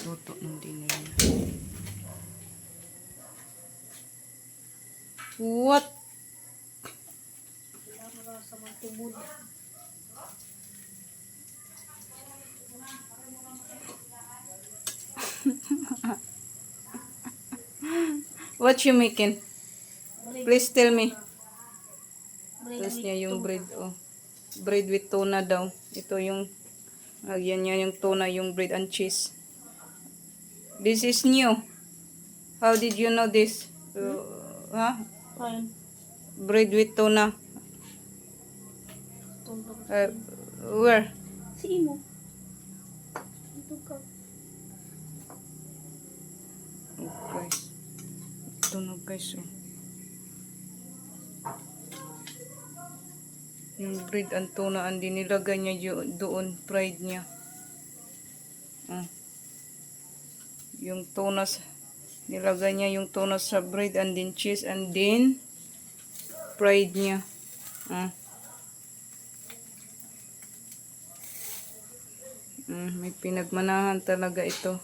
Luto ng dinner niya. What? What you making? Please tell me. Tapos niya yung bread, oh. Bread with tuna daw. Ito yung, lagyan niya yung tuna, yung bread and cheese. This is new. How did you know this? Huh? Fine. Bread with tuna. Where? Si Imo. Ito ka. Okay. Ito na guys, oh. Yung bread and tuna, hindi nilagay niya doon, fried niya. Yung tuna, nilagay niya yung tuna sa bread and then cheese and then fried niya. May pinagmanahan talaga ito.